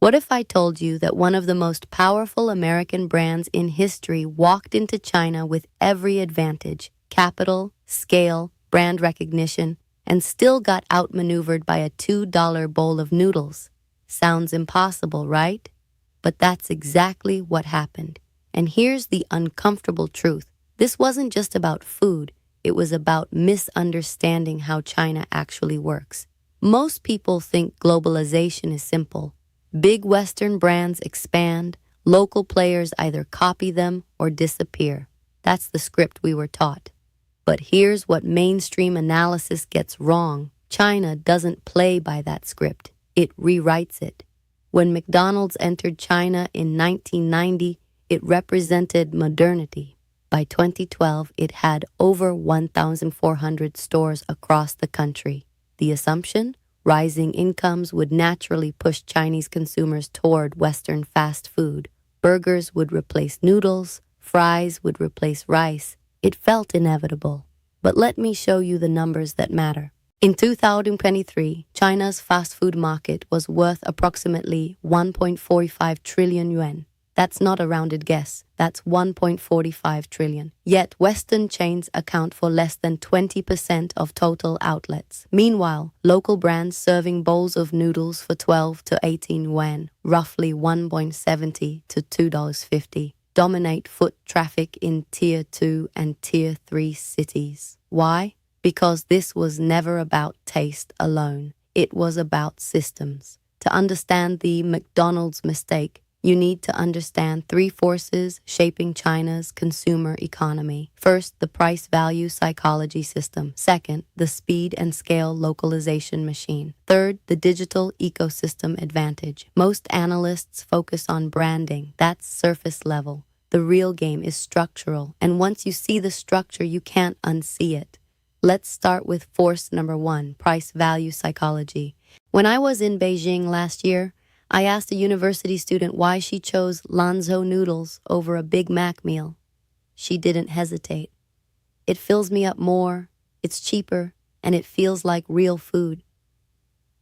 What if I told you that one of the most powerful American brands in history walked into China with every advantage, capital, scale, brand recognition, and still got outmaneuvered by a $2 bowl of noodles? Sounds impossible, right? But that's exactly what happened. And here's the uncomfortable truth. This wasn't just about food, it was about misunderstanding how China actually works. Most people think globalization is simple. Big Western brands expand, local players either copy them or disappear. That's the script we were taught. But here's what mainstream analysis gets wrong. China doesn't play by that script. It rewrites it. When McDonald's entered China in 1990, it represented modernity. By 2012, it had over 1,400 stores across the country. The assumption? Rising incomes would naturally push Chinese consumers toward Western fast food. Burgers would replace noodles, fries would replace rice. It felt inevitable. But let me show you the numbers that matter. In 2023, China's fast food market was worth approximately 1.45 trillion yuan. That's not a rounded guess. That's 1.45 trillion. Yet Western chains account for less than 20% of total outlets. Meanwhile, local brands serving bowls of noodles for 12 to 18 yuan, roughly 1.70 to $2.50, dominate foot traffic in Tier 2 and Tier 3 cities. Why? Because this was never about taste alone. It was about systems. To understand the McDonald's mistake, you need to understand three forces shaping China's consumer economy. First, the price-value psychology system. Second, the speed and scale localization machine. Third, the digital ecosystem advantage. Most analysts focus on branding. That's surface level. The real game is structural, and once you see the structure, you can't unsee it. Let's start with force number one, price-value psychology. When I was in Beijing last year, I asked a university student why she chose Lanzhou noodles over a Big Mac meal. She didn't hesitate. It fills me up more, it's cheaper, and it feels like real food.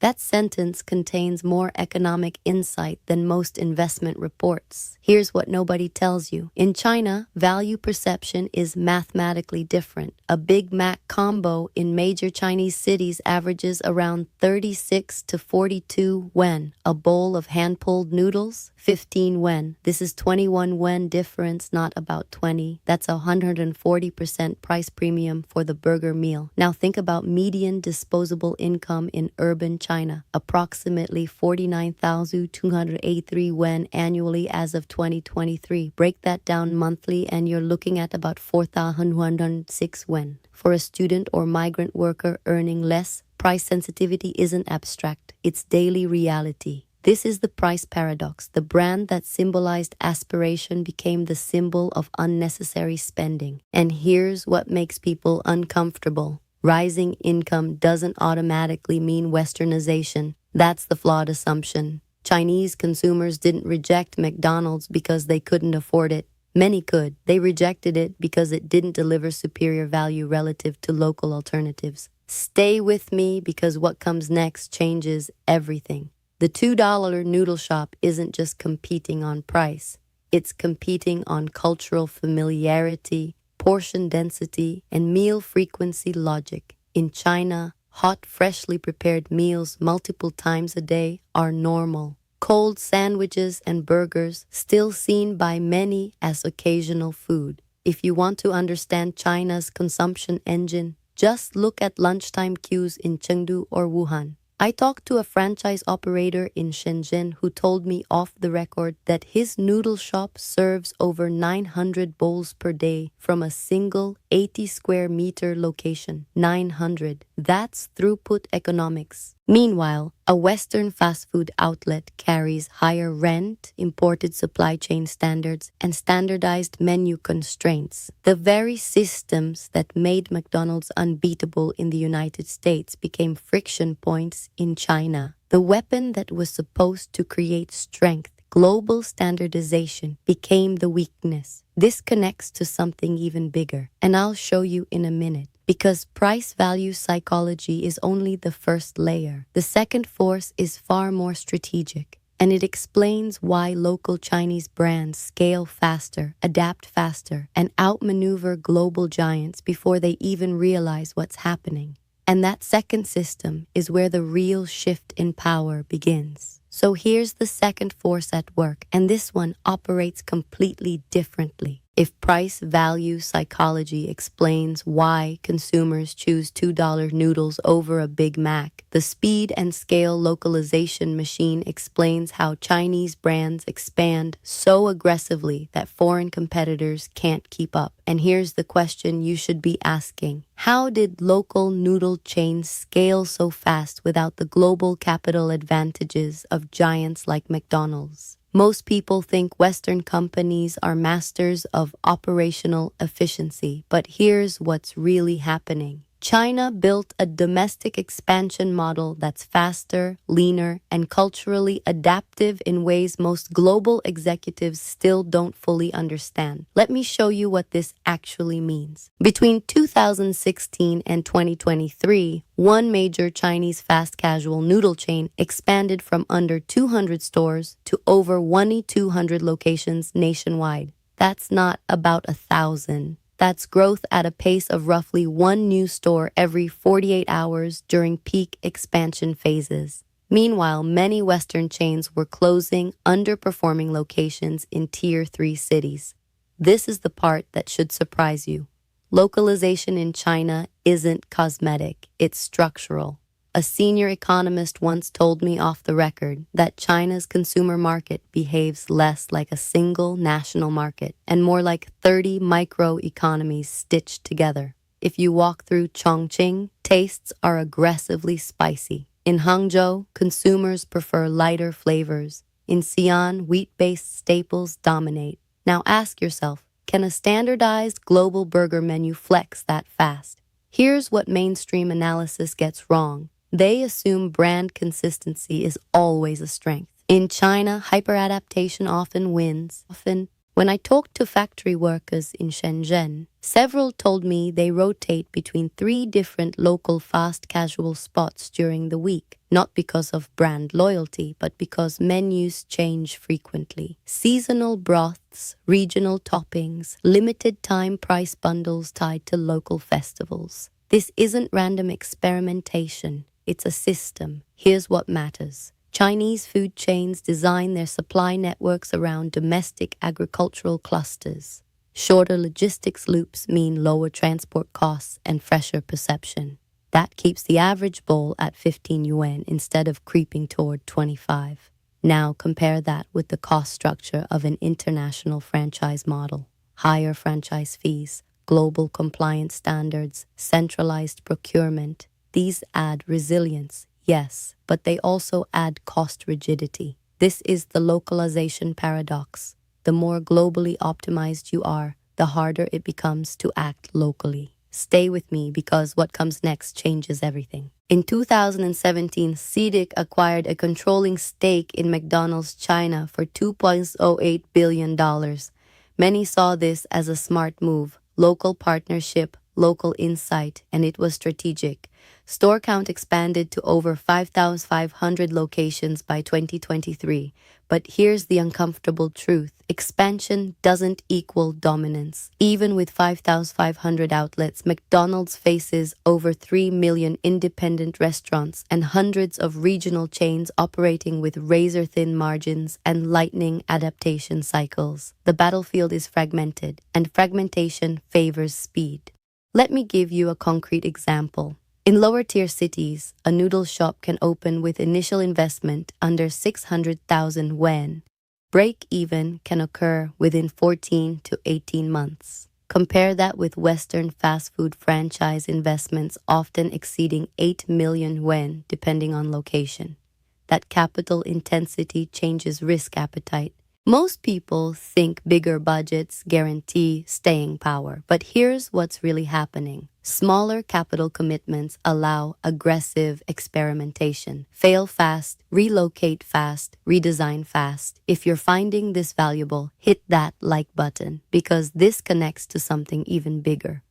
That sentence contains more economic insight than most investment reports. Here's what nobody tells you. In China, value perception is mathematically different. A Big Mac combo in major Chinese cities averages around 36 to 42 yuan. A bowl of hand-pulled noodles, 15 yuan. This is 21 yuan difference, not about 20. That's a 140% price premium for the burger meal. Now think about median disposable income in urban China, approximately 49,283 yuan annually as of 2023. Break that down monthly and you're looking at about 4,106 yuan. For a student or migrant worker earning less, price sensitivity isn't abstract, it's daily reality. This is the price paradox. The brand that symbolized aspiration became the symbol of unnecessary spending. And here's what makes people uncomfortable. Rising income doesn't automatically mean westernization. That's the flawed assumption. Chinese consumers didn't reject McDonald's because they couldn't afford it. Many could. They rejected it because it didn't deliver superior value relative to local alternatives. Stay with me because what comes next changes everything. The $2 noodle shop isn't just competing on price. It's competing on cultural familiarity, portion density, and meal frequency logic. In China, hot, freshly prepared meals multiple times a day are normal. Cold sandwiches and burgers still seen by many as occasional food. If you want to understand China's consumption engine, just look at lunchtime queues in Chengdu or Wuhan. I talked to a franchise operator in Shenzhen who told me off the record that his noodle shop serves over 900 bowls per day from a single 80 square meter location. 900. That's throughput economics. Meanwhile, a Western fast food outlet carries higher rent, imported supply chain standards, and standardized menu constraints. The very systems that made McDonald's unbeatable in the United States became friction points in China. The weapon that was supposed to create strength, global standardization, became the weakness. This connects to something even bigger, and I'll show you in a minute. Because price-value psychology is only the first layer. The second force is far more strategic. and it explains why local Chinese brands scale faster, adapt faster, and outmaneuver global giants before they even realize what's happening. And that second system is where the real shift in power begins. So here's the second force at work, and this one operates completely differently. If price-value psychology explains why consumers choose $2 noodles over a Big Mac, the speed and scale localization machine explains how Chinese brands expand so aggressively that foreign competitors can't keep up. And here's the question you should be asking. How did local noodle chains scale so fast without the global capital advantages of giants like McDonald's? Most people think Western companies are masters of operational efficiency, but here's what's really happening. China built a domestic expansion model that's faster, leaner, and culturally adaptive in ways most global executives still don't fully understand. Let me show you what this actually means. Between 2016 and 2023, one major Chinese fast casual noodle chain expanded from under 200 stores to over 2,200 locations nationwide. That's not about 1,000. That's growth at a pace of roughly one new store every 48 hours during peak expansion phases. Meanwhile, many Western chains were closing underperforming locations in Tier 3 cities. This is the part that should surprise you. Localization in China isn't cosmetic, it's structural. A senior economist once told me off the record that China's consumer market behaves less like a single national market and more like 30 micro-economies stitched together. If you walk through Chongqing, tastes are aggressively spicy. In Hangzhou, consumers prefer lighter flavors. In Xi'an, wheat-based staples dominate. Now ask yourself, can a standardized global burger menu flex that fast? Here's what mainstream analysis gets wrong. They assume brand consistency is always a strength. In China, hyperadaptation often wins. When I talked to factory workers in Shenzhen, several told me they rotate between 3 different local fast casual spots during the week, not because of brand loyalty, but because menus change frequently. Seasonal broths, regional toppings, limited time price bundles tied to local festivals. This isn't random experimentation. It's a system. Here's what matters. Chinese food chains design their supply networks around domestic agricultural clusters. Shorter logistics loops mean lower transport costs and fresher perception. That keeps the average bowl at 15 yuan instead of creeping toward 25. Now compare that with the cost structure of an international franchise model. Higher franchise fees, global compliance standards, centralized procurement. These add resilience, yes, but they also add cost rigidity. This is the localization paradox. The more globally optimized you are, the harder it becomes to act locally. Stay with me because what comes next changes everything. In 2017, CITIC acquired a controlling stake in McDonald's China for $2.08 billion. Many saw this as a smart move, local partnership, local insight, and it was strategic. Store count expanded to over 5,500 locations by 2023. But here's the uncomfortable truth. Expansion doesn't equal dominance. Even with 5,500 outlets, McDonald's faces over 3 million independent restaurants and hundreds of regional chains operating with razor-thin margins and lightning adaptation cycles. The battlefield is fragmented, and fragmentation favors speed. Let me give you a concrete example. In lower-tier cities, a noodle shop can open with initial investment under 600,000 yuan. Break-even can occur within 14 to 18 months. Compare that with Western fast food franchise investments often exceeding 8 million yuan depending on location. That capital intensity changes risk appetite. Most people think bigger budgets guarantee staying power, but here's what's really happening. Smaller capital commitments allow aggressive experimentation. Fail fast, relocate fast, redesign fast. If you're finding this valuable, hit that like button because this connects to something even bigger.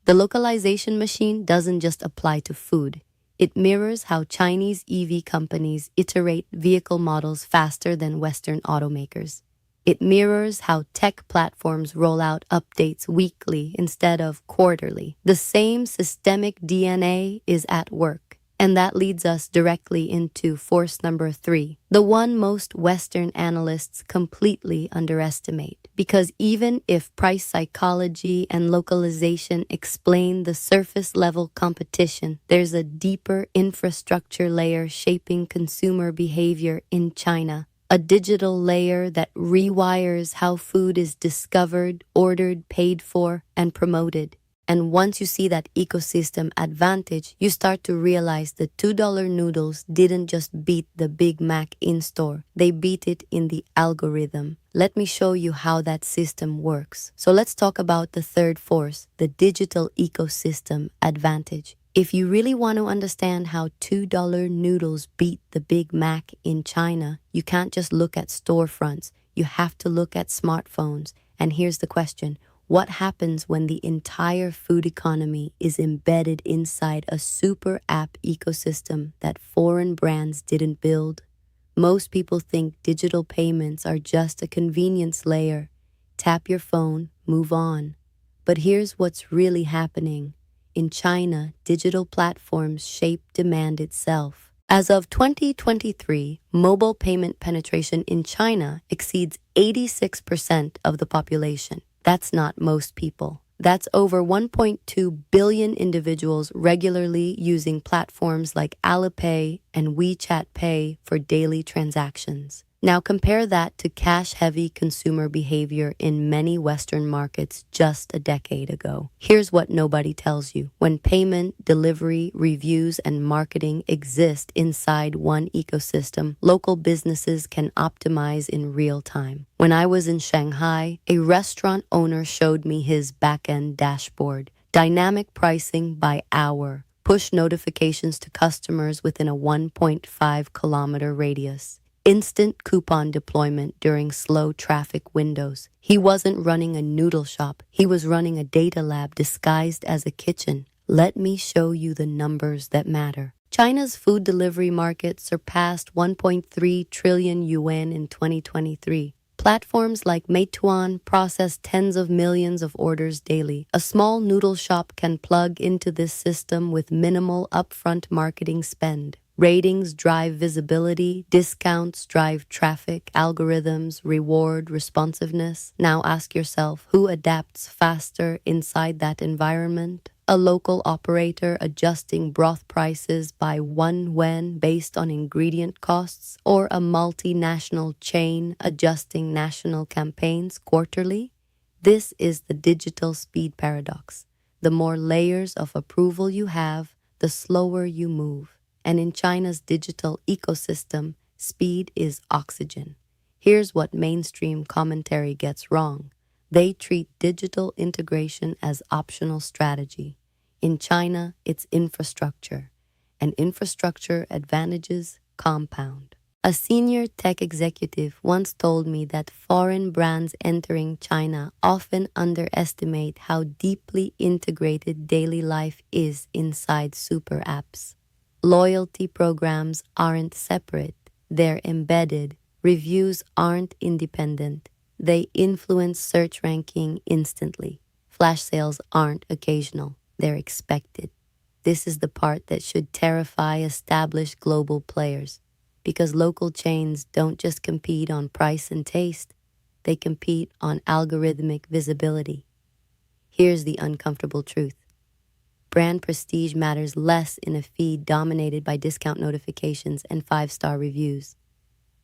The localization machine doesn't just apply to food. It mirrors how Chinese EV companies iterate vehicle models faster than Western automakers. It mirrors how tech platforms roll out updates weekly instead of quarterly. The same systemic DNA is at work. And that leads us directly into force number 3, the one most Western analysts completely underestimate. Because even if price psychology and localization explain the surface level competition, there's a deeper infrastructure layer shaping consumer behavior in China. A digital layer that rewires how food is discovered, ordered, paid for, and promoted. And once you see that ecosystem advantage, you start to realize the $2 noodles didn't just beat the Big Mac in-store. They beat it in the algorithm. Let me show you how that system works. So let's talk about the third force, the digital ecosystem advantage. If you really want to understand how $2 noodles beat the Big Mac in China, you can't just look at storefronts. You have to look at smartphones. And here's the question. What happens when the entire food economy is embedded inside a super app ecosystem that foreign brands didn't build? Most people think digital payments are just a convenience layer. Tap your phone, move on. But here's what's really happening. In China, digital platforms shape demand itself. As of 2023, mobile payment penetration in China exceeds 86% of the population. That's not most people. That's over 1.2 billion individuals regularly using platforms like Alipay and WeChat Pay for daily transactions. Now compare that to cash-heavy consumer behavior in many Western markets just a decade ago. Here's what nobody tells you. When payment, delivery, reviews, and marketing exist inside one ecosystem, local businesses can optimize in real time. When I was in Shanghai, a restaurant owner showed me his back-end dashboard. Dynamic pricing by hour. Push notifications to customers within a 1.5-kilometer radius. Instant coupon deployment during slow traffic windows. He wasn't running a noodle shop. He was running a data lab disguised as a kitchen. Let me show you the numbers that matter. China's food delivery market surpassed 1.3 trillion yuan in 2023. Platforms like Meituan process tens of millions of orders daily. A small noodle shop can plug into this system with minimal upfront marketing spend. Ratings drive visibility, discounts drive traffic, algorithms reward responsiveness. Now ask yourself, who adapts faster inside that environment? A local operator adjusting broth prices by 1 yuan based on ingredient costs, or a multinational chain adjusting national campaigns quarterly? This is the digital speed paradox. The more layers of approval you have, the slower you move. And in China's digital ecosystem, speed is oxygen. Here's what mainstream commentary gets wrong. They treat digital integration as optional strategy. In China, it's infrastructure, and infrastructure advantages compound. A senior tech executive once told me that foreign brands entering China often underestimate how deeply integrated daily life is inside super apps. Loyalty programs aren't separate, they're embedded. Reviews aren't independent, they influence search ranking instantly. Flash sales aren't occasional, they're expected. This is the part that should terrify established global players, because local chains don't just compete on price and taste, they compete on algorithmic visibility. Here's the uncomfortable truth. Brand prestige matters less in a feed dominated by discount notifications and 5-star reviews.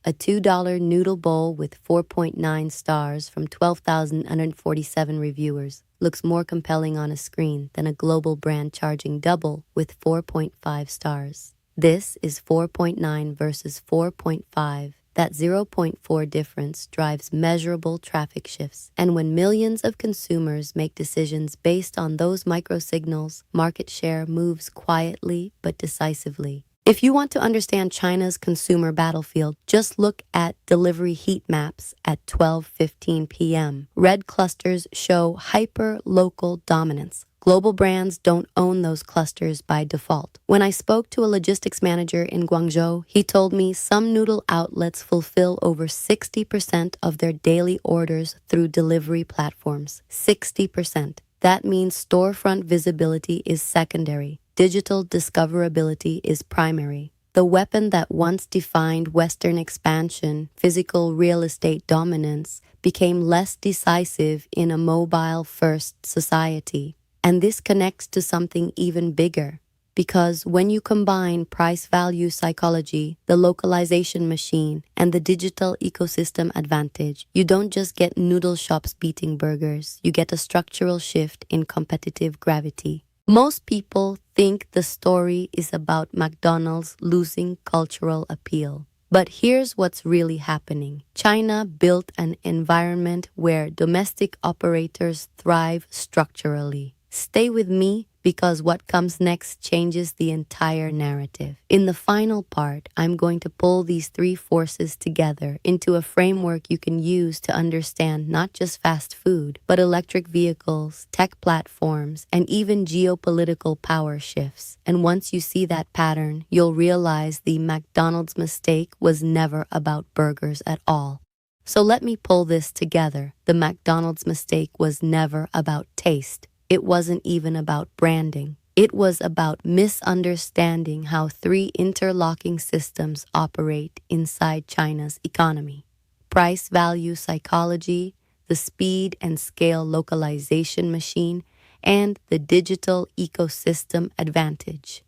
A $2 noodle bowl with 4.9 stars from 12,147 reviewers looks more compelling on a screen than a global brand charging double with 4.5 stars. This is 4.9 versus 4.5. That 0.4 difference drives measurable traffic shifts. And when millions of consumers make decisions based on those microsignals, market share moves quietly but decisively. If you want to understand China's consumer battlefield, just look at delivery heat maps at 12:15 p.m. Red clusters show hyper-local dominance. Global brands don't own those clusters by default. When I spoke to a logistics manager in Guangzhou, he told me some noodle outlets fulfill over 60% of their daily orders through delivery platforms. 60%. That means storefront visibility is secondary. Digital discoverability is primary. The weapon that once defined Western expansion, physical real estate dominance, became less decisive in a mobile-first society. And this connects to something even bigger, because when you combine price-value psychology, the localization machine, and the digital ecosystem advantage, you don't just get noodle shops beating burgers, you get a structural shift in competitive gravity. Most people think the story is about McDonald's losing cultural appeal. But here's what's really happening. China built an environment where domestic operators thrive structurally. Stay with me because what comes next changes the entire narrative. In the final part, I'm going to pull these three forces together into a framework you can use to understand not just fast food, but electric vehicles, tech platforms, and even geopolitical power shifts. And once you see that pattern, you'll realize the McDonald's mistake was never about burgers at all. So let me pull this together. The McDonald's mistake was never about taste. It wasn't even about branding. It was about misunderstanding how three interlocking systems operate inside China's economy: price-value psychology, the speed and scale localization machine, and the digital ecosystem advantage.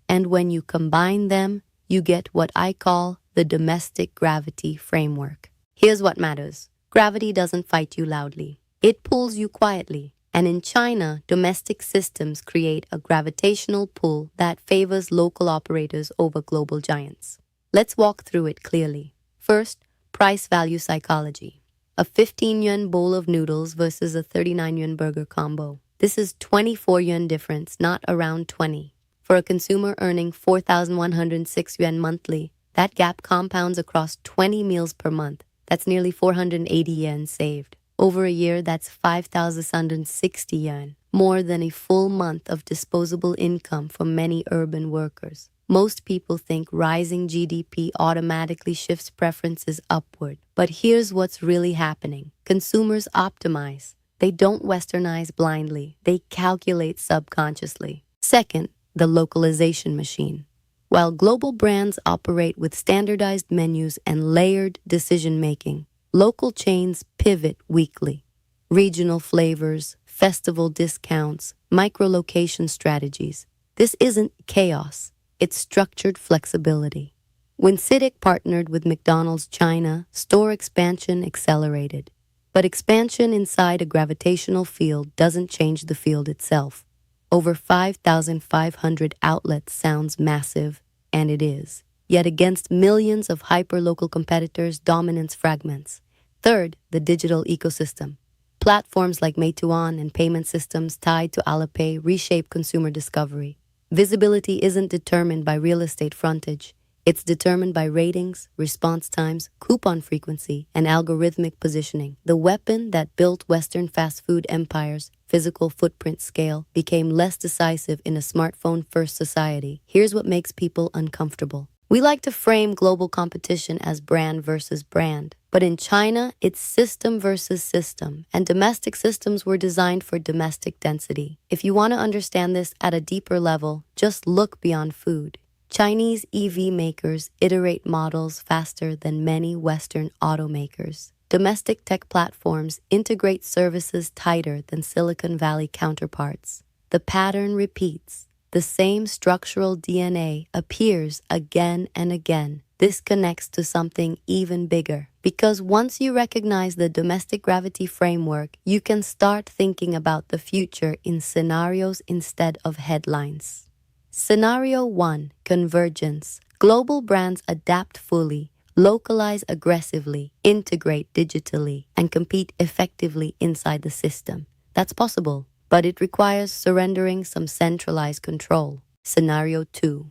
And when you combine them, you get what I call the domestic gravity framework. Here's what matters. Gravity doesn't fight you loudly. It pulls you quietly. And in China, domestic systems create a gravitational pull that favors local operators over global giants. Let's walk through it clearly. First, price-value psychology. A 15 yuan bowl of noodles versus a 39 yuan burger combo. This is 24 yuan difference, not around 20. For a consumer earning 4,106 yuan monthly, that gap compounds across 20 meals per month. That's nearly 480 yen saved. Over a year, that's 5,660 yuan, more than a full month of disposable income for many urban workers. Most people think rising GDP automatically shifts preferences upward. But here's what's really happening. Consumers optimize. They don't westernize blindly. They calculate subconsciously. Second, the localization machine. While global brands operate with standardized menus and layered decision-making, local chains pivot weekly. Regional flavors, festival discounts, micro-location strategies. This isn't chaos. It's structured flexibility. When CITIC partnered with McDonald's China, store expansion accelerated. But expansion inside a gravitational field doesn't change the field itself. Over 5,500 outlets sounds massive, and it is. Yet against millions of hyper-local competitors, dominance fragments. Third, the digital ecosystem. Platforms like Meituan and payment systems tied to Alipay reshape consumer discovery. Visibility isn't determined by real estate frontage. It's determined by ratings, response times, coupon frequency, and algorithmic positioning. The weapon that built Western fast food empires, physical footprint scale, became less decisive in a smartphone-first society. Here's what makes people uncomfortable. We like to frame global competition as brand versus brand. But in China, it's system versus system, and domestic systems were designed for domestic density. If you want to understand this at a deeper level, just look beyond food. Chinese EV makers iterate models faster than many Western automakers. Domestic tech platforms integrate services tighter than Silicon Valley counterparts. The pattern repeats. The same structural DNA appears again and again. This connects to something even bigger. Because once you recognize the domestic gravity framework, you can start thinking about the future in scenarios instead of headlines. Scenario 1, convergence. Global brands adapt fully, localize aggressively, integrate digitally, and compete effectively inside the system. That's possible, but it requires surrendering some centralized control. Scenario 2,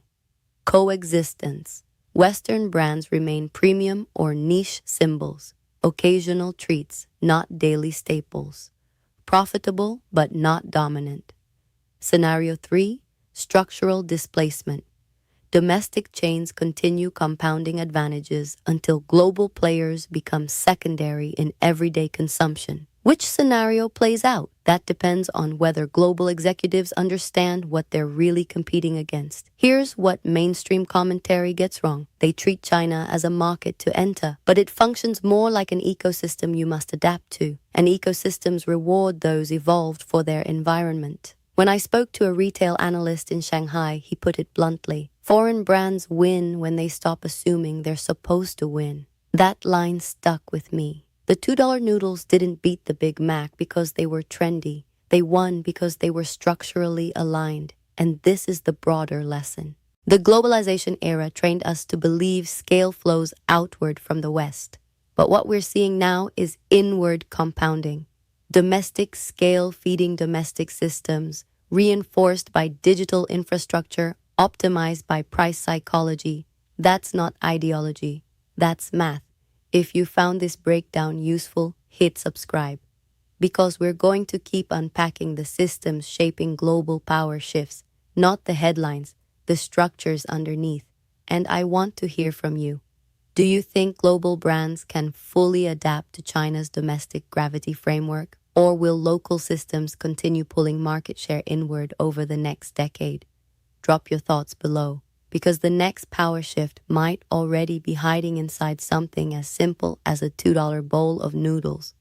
coexistence. Western brands remain premium or niche symbols, occasional treats, not daily staples. Profitable, but not dominant. Scenario 3, structural displacement. Domestic chains continue compounding advantages until global players become secondary in everyday consumption. Which scenario plays out? That depends on whether global executives understand what they're really competing against. Here's what mainstream commentary gets wrong. They treat China as a market to enter, but it functions more like an ecosystem you must adapt to. And ecosystems reward those evolved for their environment. When I spoke to a retail analyst in Shanghai, he put it bluntly. Foreign brands win when they stop assuming they're supposed to win. That line stuck with me. The $2 noodles didn't beat the Big Mac because they were trendy. They won because they were structurally aligned. And this is the broader lesson. The globalization era trained us to believe scale flows outward from the West. But what we're seeing now is inward compounding. Domestic scale feeding domestic systems, reinforced by digital infrastructure, optimized by price psychology. That's not ideology. That's math. If you found this breakdown useful, hit subscribe. Because we're going to keep unpacking the systems shaping global power shifts, not the headlines, the structures underneath. And I want to hear from you. Do you think global brands can fully adapt to China's domestic gravity framework? Or will local systems continue pulling market share inward over the next decade? Drop your thoughts below, because the next power shift might already be hiding inside something as simple as a $2 bowl of noodles.